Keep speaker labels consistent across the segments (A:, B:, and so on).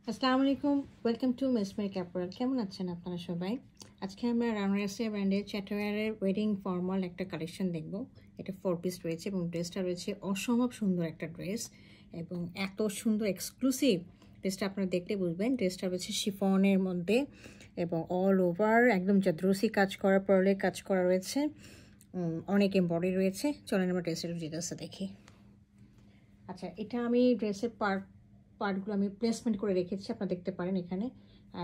A: আসসালামু আলাইকুম, welcome to মেসমেরিক apparel. কেমন আছেন আপনারা সবাই? আজকে আমরা রানার্সিয়া ব্র্যান্ডের চ্যাটাওয়্যারের ওয়েডিং ফর্মাল একটা কালেকশন দেখব। এটা 4 পিস রয়েছে এবং ড্রেসটা রয়েছে অসম্ভব সুন্দর একটা ড্রেস এবং এত সুন্দর এক্সক্লুসিভ ড্রেসটা আপনারা দেখলে বুঝবেন। ড্রেসটা রয়েছে শিফনের মধ্যে এবং অল ওভার একদম জাদ্রসি কাজ করা, পার্লে কাজ করা রয়েছে, অনেক এমব্রয়ডারি রয়েছে। চলেন আমরা ড্রেসের ডিটেলসটা দেখি। আচ্ছা, এটা আমি ড্রেসের পার্টগুলো আমি প্লেসমেন্ট করে রেখেছি, আপনারা দেখতে পারেন। এখানে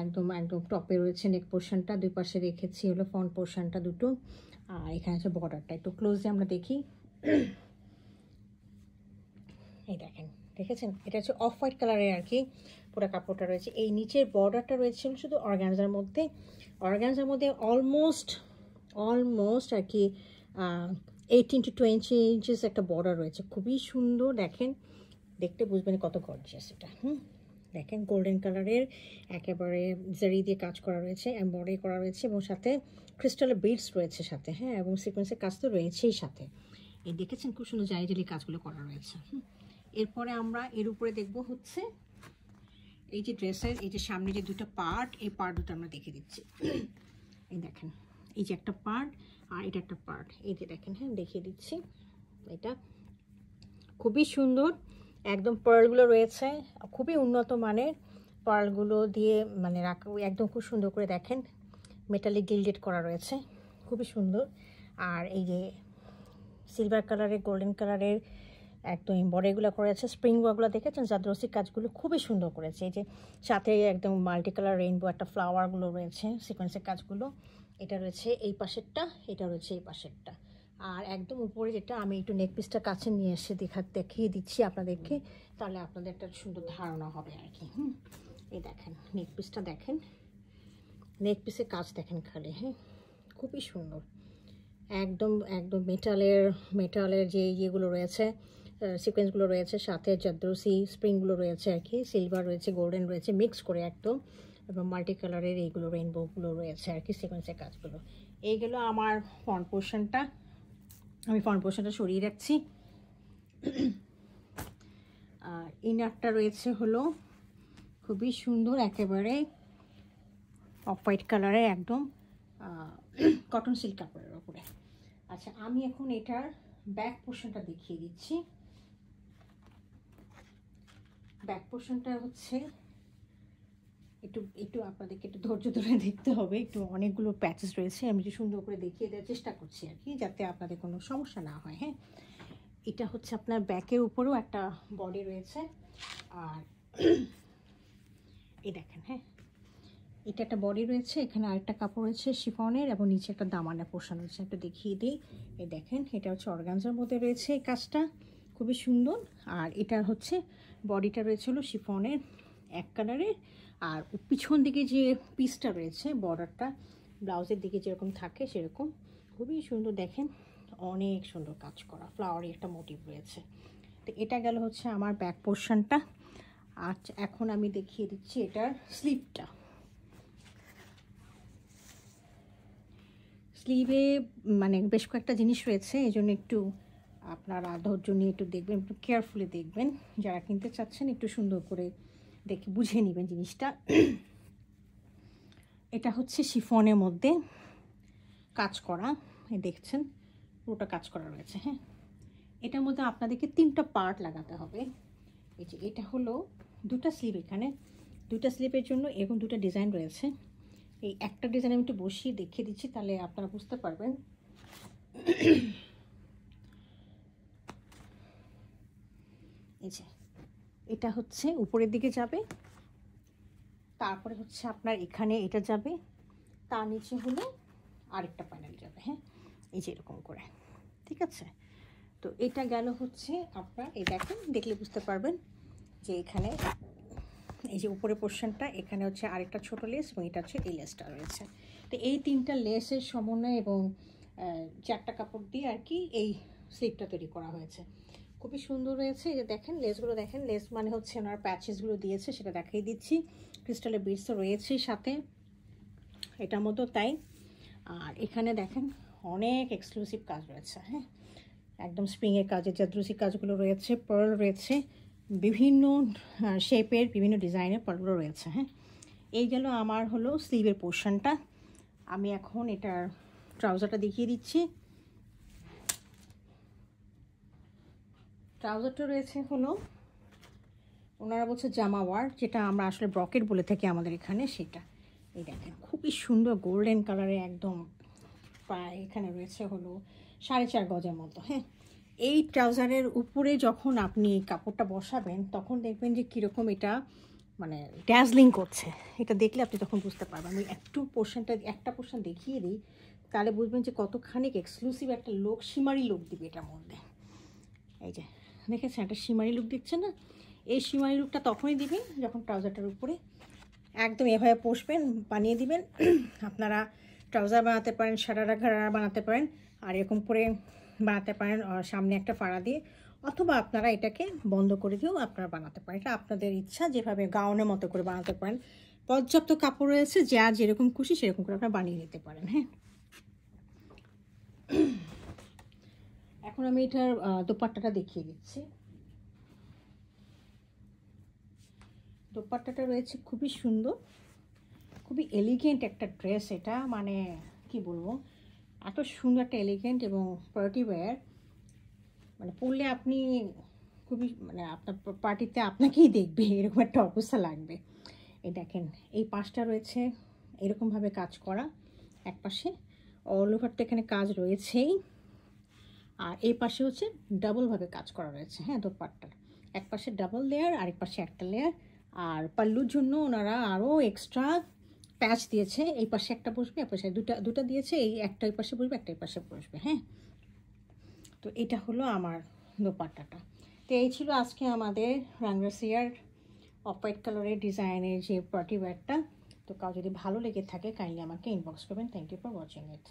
A: একদম টপে রয়েছে নেক পোর্শনটা, দুই পাশে রেখেছি হলো ফ্রন্ট পোর্শনটা দুটো, আর এখানে আছে বর্ডারটা। একটু ক্লোজে আমরা দেখি। এই দেখেছেন, এটা হচ্ছে অফ হোয়াইট কালারের আর কি পুরো কাপড়টা রয়েছে। এই নিচের বর্ডারটা রয়েছে শুধু অর্গানজার মধ্যে, অলমোস্ট আর কি 18 to 20 ইঞ্চেস একটা বর্ডার রয়েছে। খুবই সুন্দর, দেখেন, দেখতে বুঝবেন কত গর্জিয়াস এটা। দেখেন গোল্ডেন কালারের একেবারে জারি দিয়ে কাজ করা রয়েছে, এমব্রয়ডারি করা রয়েছে এবং সাথে ক্রিস্টালের বিডস রয়েছে সাথে, এবং সিকোয়েন্সের কাজ তো রয়েছেই সাথে। এই দেখেছেন খুব সুন্দর জারি জারি কাজগুলো করা রয়েছে। এরপরে আমরা এর উপরে দেখব হচ্ছে এই যে ড্রেসের এই যে সামনে যে দুটো পার্ট, এই পার্ট দুটো আমরা দেখে দিচ্ছি। এই দেখেন, এই যে একটা পার্ট আর এটা একটা পার্ট, এই যে দেখেন, দেখিয়ে দিচ্ছি। এটা খুবই সুন্দর, একদম পার্লগুলো রয়েছে খুবই উন্নত মানের পার্লগুলো দিয়ে মানে রাখা, একদম খুব সুন্দর করে দেখেন মেটালিক গিল্ডেড করা রয়েছে, খুবই সুন্দর। আর এই যে সিলভার কালারের গোল্ডেন কালারের একদম এমব্রয়ডারিগুলো করেছে, স্প্রিং ওয়ার্কগুলো দেখেছেন, জাদ্রসি কাজগুলো খুবই সুন্দর করেছে। এই যে সাথে একদম মাল্টি কালার রেইনবো একটা ফ্লাওয়ারগুলো রয়েছে, সিকোয়েন্সের কাজগুলো। এটা রয়েছে এই পাশেরটা, এটা রয়েছে এই পাশেরটা। আর একদম উপরে যেটা আমি একটু নেক পিসটা কাছে নিয়ে এসে দেখিয়ে দিচ্ছি আপনাদেরকে, তাহলে আপনাদের একটা সুন্দর ধারণা হবে আর কি। এই দেখেন নেক পিসটা, দেখেন নেক পিসের কাজ দেখেন খালি, খুবই সুন্দর। একদম মেটালের যে ইয়েগুলো রয়েছে, সিকোয়েন্সগুলো রয়েছে, সাথে জাদ্রসি স্প্রিংগুলো রয়েছে আর কি, সিলভার রয়েছে, গোল্ডেন রয়েছে, মিক্স করে একদম, এবং মাল্টি কালারের এইগুলো রেইনবোগুলো রয়েছে আর কি, সিকোয়েন্সের কাজগুলো। এইগুলো আমার ফ্রন্ট পোর্শনটা, আমি ফ্রন্ট পোর্শনটা সরিয়ে রাখছি। আর ইনারটা রয়েছে হলো খুবই সুন্দর, একেবারে অফ হোয়াইট কালারে, একদম কটন সিল্ক কাপড়ের ওপরে। আচ্ছা, আমি এখন এটার ব্যাক পোর্শনটা দেখিয়ে দিচ্ছি। ব্যাক পোর্শনটা হচ্ছে একটু আপনাদেরকে একটু ধৈর্য ধরে দেখতে হবে, একটু অনেকগুলো প্যাচেস রয়েছে, আমি একটু সুন্দর করে দেখিয়ে দেওয়ার চেষ্টা করছি আর কি, যাতে আপনাদের কোনো সমস্যা না হয়। এটা হচ্ছে আপনার ব্যাকের উপরেও একটা বডি রয়েছে, আর এই দেখেন, এটা একটা বডি রয়েছে, এখানে আরেকটা কাপড় রয়েছে শিফনের, এবং নিচে একটা দামানা পোর্শন রয়েছে, একটু দেখিয়ে দিই। এই দেখেন, এটা হচ্ছে অর্গানজার মধ্যে রয়েছে এই কাজটা, খুবই সুন্দর। আর এটা হচ্ছে বডিটা রয়েছে হলো শিফনের এক কালারের, আর পিছন দিকে যে পিসটা রয়েছে বর্ডারটা ব্লাউজের দিকে যেরকম থাকে সেরকম, খুবই সুন্দর। দেখেন অনেক সুন্দর কাজ করা, ফ্লাওয়ারি একটা মোটিভ রয়েছে। তো এটা গেল হচ্ছে আমার ব্যাক পোর্শনটা। আচ্ছা, এখন আমি দেখিয়ে দিচ্ছি এটার স্লিভটা। স্লিভে মানে বেশ কয়েকটা জিনিস রয়েছে, এই জন্য একটু আপনারা ধৈর্য নিয়ে একটু দেখবেন, একটু কেয়ারফুলি দেখবেন। যারা কিনতে চাচ্ছেন একটু সুন্দর করে দেখে বুঝে নেবেন জিনিসটা। এটা হচ্ছে শিফনের মধ্যে কাজ করা, দেখছেন পুরোটা কাজ করা রয়েছে। এটার মধ্যে আপনাদেরকে 3টা পার্ট লাগাতে হবে। এই যে এটা হলো দুটা স্লিভ, এখানে দুটা স্লিভের জন্য এরকম দুটো ডিজাইন রয়েছে। এই একটা ডিজাইন আমি একটু বসিয়ে দেখিয়ে দিচ্ছি, তাহলে আপনারা বুঝতে পারবেন। এই যে এটা হচ্ছে উপরের দিকে যাবে, তারপরে হচ্ছে আপনার এখানে এটা যাবে, তার নিচে হলে আরেকটা প্যানেল যাবে। এই যে এরকম করে, ঠিক আছে। তো এটা গেল হচ্ছে আপনার, এই দেখেন, দেখলে বুঝতে পারবেন যে এখানে এই যে উপরে পোর্শনটা, এখানে হচ্ছে আরেকটা ছোট লেস, এবং এটা হচ্ছে এই লেসটা রয়েছে। তো এই 3টা লেসের সমন্বয় এবং 4টা কাপড় দিয়ে আর কি এই স্লিভটা তৈরি করা হয়েছে, খুবই সুন্দর হয়েছে। এই যে দেখেন লেসগুলো, দেখেন লেস মানে হচ্ছে ওনার প্যাচেসগুলো দিয়েছে, সেটা দেখিয়ে দিচ্ছি। ক্রিস্টালের বিডস তো রয়েছেই সাথে এটার মতো, তাই। আর এখানে দেখেন অনেক এক্সক্লুসিভ কাজ রয়েছে, একদম স্প্রিংয়ের কাজে জাদ্রসি কাজগুলো রয়েছে, পার্ল রয়েছে, বিভিন্ন শেপের বিভিন্ন ডিজাইনের পালগুলো রয়েছে। হ্যাঁ, এই গেল আমার হলো স্লিভের পোর্শনটা। আমি এখন এটার ট্রাউজারটা দেখিয়ে দিচ্ছি। ট্রাউজারটা রয়েছে হলো ওনারা বলছে জামা ওয়ার, যেটা আমরা আসলে ব্রকেট বলে থাকি আমাদের এখানে, সেটা। এই দেখেন খুবই সুন্দর গোল্ডেন কালারে একদম, প্রায় এখানে রয়েছে হলো 4.5 গজের মতো। হ্যাঁ, এই ট্রাউজারের উপরে যখন আপনি কাপড়টা বসাবেন তখন দেখবেন যে কীরকম এটা মানে ড্যাজলিং করছে। এটা দেখলে আপনি তখন বুঝতে পারবেন। আমি একটা পোর্শন দেখিয়ে দিই, তাহলে বুঝবেন যে কতখানি এক্সক্লুসিভ একটা লুক, শিমারি লুক দিবে এটার মধ্যে। এই যে দেখেছেন একটা শিমারি লুক দিচ্ছে না? এই শিমারি লুকটা তখনই দিবেন যখন ট্রাউজারটার উপরে একদম এভাবে পোষবেন, বানিয়ে দিবেন। আপনারা ট্রাউজার বানাতে পারেন, সারারা ঘাড়া বানাতে পারেন, আর এরকম করে বানাতে পারেন সামনে একটা ফাড়া দিয়ে, অথবা আপনারা এটাকে বন্ধ করে দিয়েও আপনারা বানাতে পারেন। এটা আপনাদের ইচ্ছা, যেভাবে গাউনের মতো করে বানাতে পারেন। পর্যাপ্ত কাপড় রয়েছে, যা যেরকম খুশি সেরকম করে আপনারা বানিয়ে নিতে পারেন। হ্যাঁ, এখন আমি এটার দোপাট্টাটা দেখিয়ে দিচ্ছি। দোপাট্টাটা রয়েছে খুবই সুন্দর, খুবই এলিগেন্ট একটা ড্রেস এটা, মানে কি বলবো, এত সুন্দর একটা এলিগেন্ট এবং পার্টি ওয়্যার, মানে পরলে আপনি খুবই মানে আপনার পার্টিতে আপনাকেই দেখবে এরকম একটা অবস্থা লাগবে। এই দেখেন এই পাশটা রয়েছে এরকমভাবে কাজ করা, এক পাশে অল ওভার তো এখানে কাজ রয়েছেই, আর এই পাশে হচ্ছে ডাবলভাবে কাজ করা রয়েছে। হ্যাঁ, দোপাট্টার এক পাশে ডাবল লেয়ার, আরেক পাশে একটা লেয়ার। আর পাল্লুর জন্য ওনারা আরও এক্সট্রা প্যাচ দিয়েছে, এই পাশে একটা বসবে, এই পাশে দুটা দিয়েছে, এই একটা এই পাশে বসবে, একটা এই পাশে বসবে। হ্যাঁ, তো এটা হলো আমার দোপাট্টাটা। তো এই ছিল আজকে আমাদের রাঙ্গাসিয়ার অফ হোয়াইট কালারের ডিজাইনের যে পার্টি ওয়্যারটা। তো কাউ যদি ভালো লেগে থাকে কাইন্ডলি আমাকে ইনবক্স করবেন। Thank you for watching it.